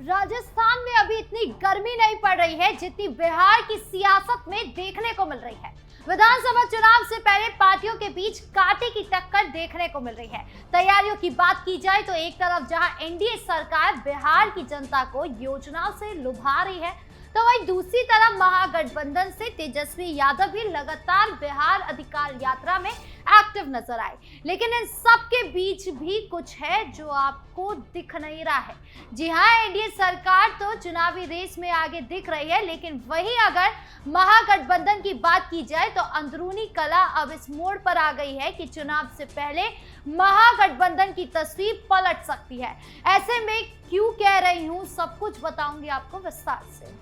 राजस्थान में अभी इतनी गर्मी नहीं पड़ रही है जितनी बिहार की सियासत में देखने को मिल रही है। विधानसभा चुनाव से पहले पार्टियों के बीच कांटे की टक्कर देखने को मिल रही है। तैयारियों की बात की जाए तो एक तरफ जहां एनडीए सरकार बिहार की जनता को योजनाओं से लुभा रही है, तो वहीं दूसरी तरफ महागठबंधन से तेजस्वी यादव भी लगातार बिहार अधिकार यात्रा में एक्टिव नजर आए। लेकिन इन सब के बीच भी कुछ है जो आपको दिख नहीं रहा है। जी हाँ, एनडीए सरकार तो चुनावी रेस में आगे दिख रही है, लेकिन वहीं अगर महागठबंधन की बात की जाए तो अंदरूनी कला अब इस मोड़ पर आ गई है कि चुनाव से पहले महागठबंधन की तस्वीर पलट सकती है। ऐसे में क्यों कह रही हूँ, सब कुछ बताऊंगी आपको विस्तार से।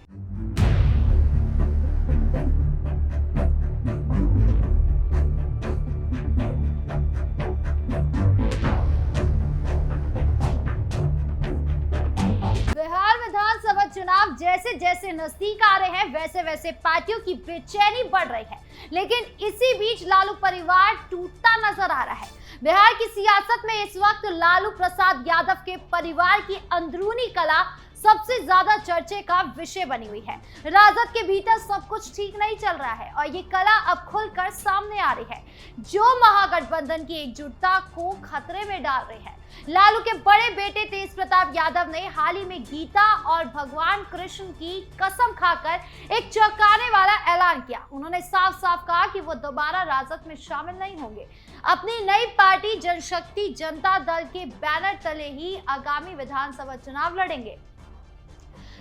बिहार विधानसभा चुनाव जैसे जैसे नजदीक आ रहे हैं वैसे वैसे पार्टियों की बेचैनी बढ़ रही है, लेकिन इसी बीच लालू परिवार टूटता नजर आ रहा है। बिहार की सियासत में इस वक्त लालू प्रसाद यादव के परिवार की अंदरूनी कला सबसे ज्यादा चर्चे का विषय बनी हुई है। राजद के भीतर सब कुछ ठीक नहीं चल रहा है और ये कला अब खुलकर सामने आ रही है, जो महागठबंधन की एकजुटता को खतरे में डाल रही है। लालू के बड़े बेटे तेज प्रताप यादव ने हाल ही में गीता और भगवान कृष्ण की कसम खाकर एक चौंकाने वाला ऐलान किया। उन्होंने साफ साफ कहा कि वो दोबारा राजद में शामिल नहीं होंगे। अपनी नई पार्टी जनशक्ति जनता दल के बैनर तले ही आगामी विधानसभा चुनाव लड़ेंगे।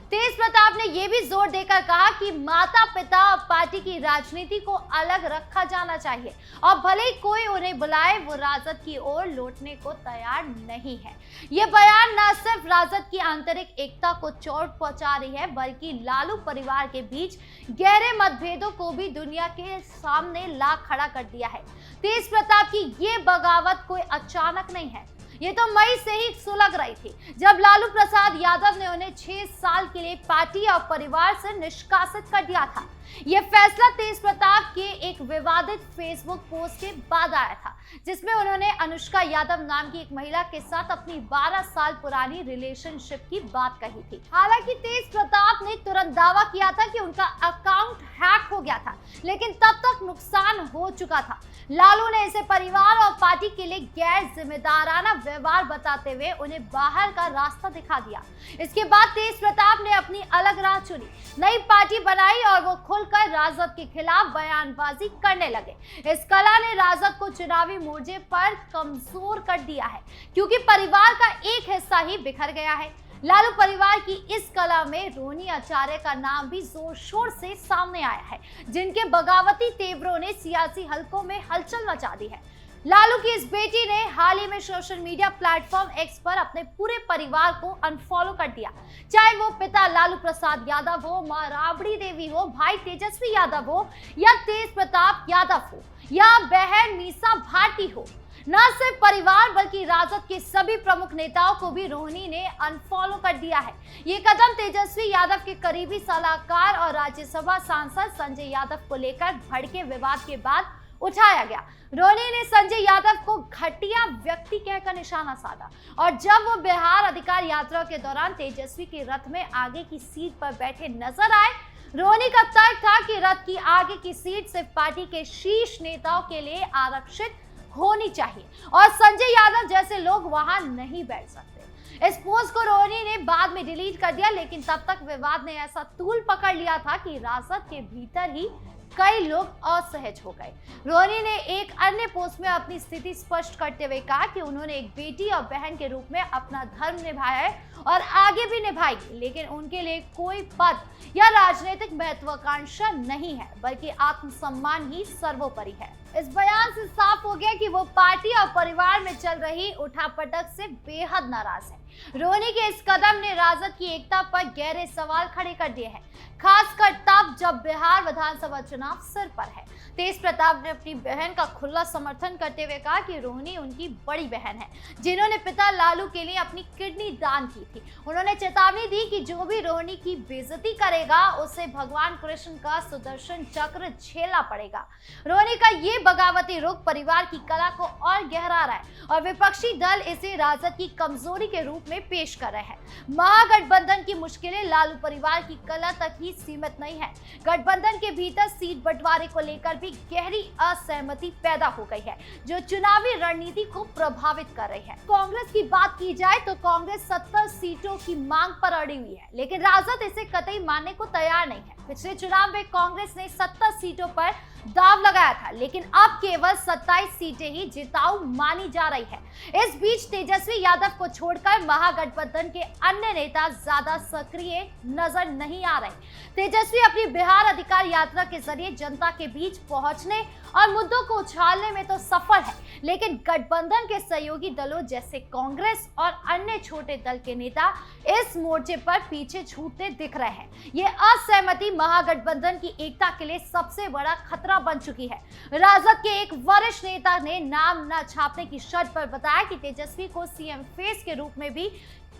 तेज प्रताप ने यह भी जोर देकर कहा कि माता पिता और पार्टी की राजनीति को अलग रखा जाना चाहिए और भले ही कोई उन्हें बुलाए, वो राजद की ओर लौटने को तैयार नहीं है। यह बयान न सिर्फ राजद की आंतरिक एकता को चोट पहुंचा रही है, बल्कि लालू परिवार के बीच गहरे मतभेदों को भी दुनिया के सामने ला खड़ा कर दिया है। तेज प्रताप की ये बगावत कोई अचानक नहीं है, ये तो मई से ही सुलग रही थी, जब लालू प्रसाद यादव ने उन्हें 6 साल के लिए पार्टी और परिवार से निष्कासित कर दिया था। यह फैसला तेज प्रताप के एक विवादित फेसबुक पोस्ट के बाद आया था, जिसमें उन्होंने अनुष्का यादव नाम की एक महिला के साथ अपनी 12 साल पुरानी रिलेशनशिप की बात कही थी। हालांकि तेज प्रताप ने तुरंत दावा किया था कि उनका अकाउंट हैक हो गया था, लेकिन तब तक नुकसान हो चुका था। लालू ने इसे परिवार और पार्टी के लिए गैर जिम्मेदाराना व्यवहार बताते हुए उन्हें बाहर का रास्ता दिखा दिया। इसके बाद तेज प्रताप ने अपनी अलग राह चुनी, नई पार्टी बनाई और वो खुलकर राजद के खिलाफ बयानबाजी करने लगे। इस कला ने राजद को चुनावी मोर्चे पर कमजोर कर दिया है, क्योंकि परिवार का एक हिस्सा ही बिखर गया है। लालू परिवार की इस कला में रोहिणी आचार्य का नाम भी जोर शोर से सामने आया है, जिनके बगावती तेवरों ने सियासी हलकों में हलचल मचा दी है। लालू की इस बेटी ने हाल ही में सोशल मीडिया प्लेटफॉर्म एक्स पर अपने पूरे परिवार को अनफॉलो कर दिया, चाहे वो पिता लालू प्रसाद यादव हो, मां राबड़ी देवी हो, भाई तेजस्वी यादव हो या तेज प्रताप यादव हो या बहन मीसा भारती हो। न सिर्फ परिवार बल्कि राजद के सभी प्रमुख नेताओं को भी रोहिणी ने अनफॉलो कर दिया है। ये कदम तेजस्वी यादव के करीबी सलाहकार और राज्यसभा सांसद संजय यादव को लेकर भड़के विवाद के बाद उठाया गया। रोहिणी ने संजय यादव को घटिया व्यक्ति कहकर निशाना साधा और जब वो बिहार अधिकार यात्रा के दौरान तेजस्वी के रथ में आगे की सीट पर बैठे नजर आए, रोहिणी का तर्क था कि रथ की आगे की सीट सिर्फ पार्टी के शीर्ष नेताओं के लिए आरक्षित होनी चाहिए और संजय यादव जैसे लोग वहां नहीं बैठ सकते। इस पोस्ट को रोहिणी ने बाद में डिलीट कर दिया, लेकिन तब तक विवाद ने ऐसा तूल पकड़ लिया था कि राजद के भीतर ही कई लोग असहज हो गए। रोहिणी ने एक अन्य पोस्ट में अपनी स्थिति स्पष्ट करते हुए कहा कि उन्होंने एक बेटी और बहन के रूप में अपना धर्म निभाया है और आगे भी निभाएगी, लेकिन उनके लिए कोई पद या राजनीतिक महत्वाकांक्षा नहीं है, बल्कि आत्मसम्मान ही सर्वोपरि है। इस बयान से साफ हो गया कि वो पार्टी और परिवार में चल रही उठापटक से बेहद नाराज है। रोहिणी के इस कदम ने राजद की एकता पर गहरे सवाल खड़े कर दिए हैं, खासकर तब जब बिहार विधानसभा चुनाव सिर पर है। तेज प्रताप ने अपनी बहन का खुला समर्थन करते हुए कहा कि रोहिणी उनकी बड़ी बहन है, जिन्होंने पिता लालू के लिए अपनी किडनी दान की थी। उन्होंने चेतावनी दी कि जो भी रोहिणी की बेइज्जती करेगा उसे भगवान कृष्ण का सुदर्शन चक्र झेलना पड़ेगा। रोहिणी का ये बगावती रुख परिवार की कला को और गहरा रहा है और विपक्षी दल इसे राजद की कमजोरी के रूप रूप में पेश कर रहे हैं। महागठबंधन की मुश्किलें लालू परिवार की कला तक ही सीमित नहीं है। गठबंधन के भीतर सीट बंटवारे को लेकर भी गहरी असहमति पैदा हो गई है, जो चुनावी रणनीति को प्रभावित कर रही है। कांग्रेस की बात की जाए तो कांग्रेस 70 सीटों की मांग पर अड़ी हुई है, लेकिन राजद इसे कतई मानने को तैयार नहीं है। पिछले चुनाव में कांग्रेस ने 70 सीटों पर दाव लगाया था, लेकिन अब केवल 27 सीटें ही जिताऊ मानी जा रही है। इस बीच तेजस्वी यादव को छोड़कर महागठबंधन के अन्य नेता ज्यादा सक्रिय नजर नहीं आ रहे। तेजस्वी अपनी बिहार अधिकार यात्रा के जरिए जनता के बीच पहुंचने और मुद्दों को उछालने में तो सफल है, लेकिन गठबंधन के सहयोगी दलों जैसे कांग्रेस और अन्य छोटे दल के नेता इस मोर्चे पर पीछे छूटते दिख रहे हैं। ये असहमति महागठबंधन की एकता के लिए सबसे बड़ा खतरा बन चुकी है। राजद के एक वरिष्ठ नेता ने नाम न छापने की शर्त पर बताया कि तेजस्वी को सीएम फेस के रूप में भी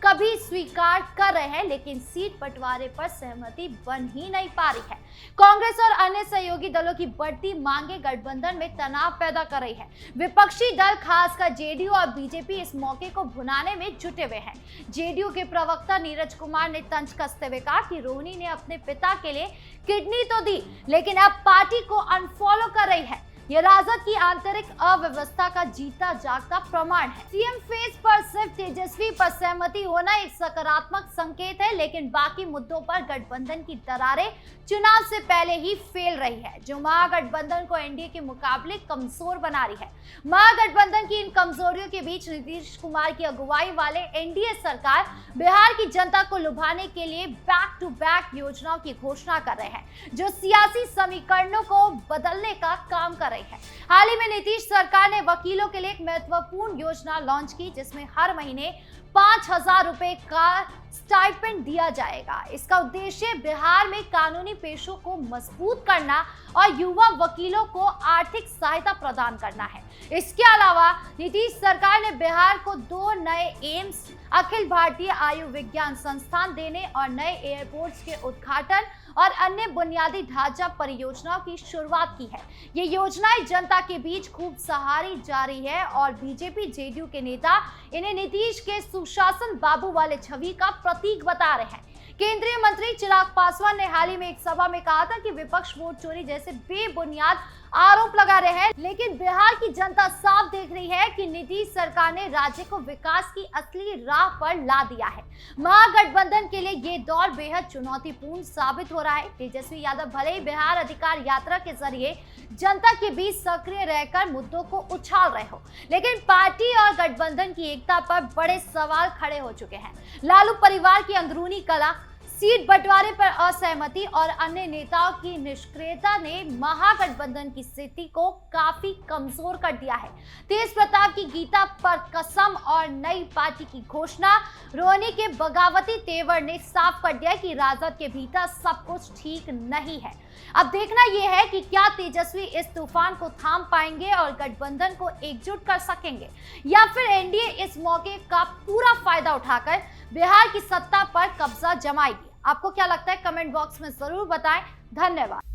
कभी स्वीकार कर रहे हैं, लेकिन सीट बंटवारे पर सहमति बन ही नहीं पा रही है। कांग्रेस और अन्य सहयोगी दलों की बढ़ती मांगे गठबंधन में तनाव पैदा कर रही है। विपक्षी दल खासकर जेडीयू और बीजेपी इस मौके को भुनाने में जुटे हुए हैं। जेडीयू के प्रवक्ता नीरज कुमार ने तंज कसते हुए कहा कि रोहिणी ने अपने पिता के लिए किडनी तो दी, लेकिन अब पार्टी को अनफॉलो कर रही है। यह राजद की आंतरिक अव्यवस्था का जीता जागता प्रमाण है। सीएम फेस पर सिर्फ तेजस्वी पर सहमति होना एक सकारात्मक संकेत है, लेकिन बाकी मुद्दों पर गठबंधन की दरारें चुनाव से पहले ही फैल रही है, जो महागठबंधन को एनडीए के मुकाबले कमजोर बना रही है। महागठबंधन की इन कमजोरियों के बीच नीतीश कुमार की अगुवाई वाले एनडीए सरकार बिहार की जनता को लुभाने के लिए बैक टू बैक योजनाओं की घोषणा कर रहे हैं, जो सियासी समीकरणों को बदलने का काम कर रही है। हाल ही में नीतीश सरकार ने वकीलों के लिए एक महत्वपूर्ण योजना लॉन्च की, जिसमें हर महीने 5,000 रुपए का स्टाइपेंड दिया जाएगा। इसका उद्देश्य बिहार में कानूनी पेशों को मजबूत करना और युवा वकीलों को आर्थिक सहायता प्रदान करना है। इसके अलावा नीतीश सरकार ने बिहार को 2 नए एम्स, अखिल भारतीय आयुर्विज्ञान संस्थान देने और नए एयरपोर्ट्स के उद्घाटन और अन्य बुनियादी ढांचा परियोजनाओं की शुरुआत की है। ये योजनाएं जनता के बीच खूब सराही जा रही है और बीजेपी जेडीयू के नेता इन्हें नीतीश के सुशासन बाबू वाले छवि का प्रतीक बता रहे हैं। केंद्रीय मंत्री चिराग पासवान ने हाल ही में एक सभा में कहा था कि विपक्ष वोट चोरी जैसे बेबुनियाद आरोप लगा रहे हैं, लेकिन बिहार की जनता साफ देख रही है कि नीतीश सरकार ने राज्य को विकास की असली राह पर ला दिया है। महागठबंधन के लिए ये दौर बेहद चुनौतीपूर्ण साबित हो रहा है। तेजस्वी यादव भले ही बिहार अधिकार यात्रा के जरिए जनता के बीच सक्रिय रहकर मुद्दों को उछाल रहे हो, लेकिन पार्टी और गठबंधन की एकता पर बड़े सवाल खड़े हो चुके हैं। लालू परिवार की अंदरूनी कलह, सीट बंटवारे पर असहमति और अन्य नेताओं की निष्क्रियता ने महागठबंधन की स्थिति को काफी कमजोर कर दिया है। तेज प्रताप की गीता पर कसम और नई पार्टी की घोषणा, रोहिणी के बगावती तेवर ने साफ कर दिया कि राजद के भीतर सब कुछ ठीक नहीं है। अब देखना यह है कि क्या तेजस्वी इस तूफान को थाम पाएंगे और गठबंधन को एकजुट कर सकेंगे, या फिर एनडीए इस मौके का पूरा फायदा उठाकर बिहार की सत्ता पर कब्जा जमाएगी। आपको क्या लगता है? कमेंट बॉक्स में जरूर बताएं। धन्यवाद।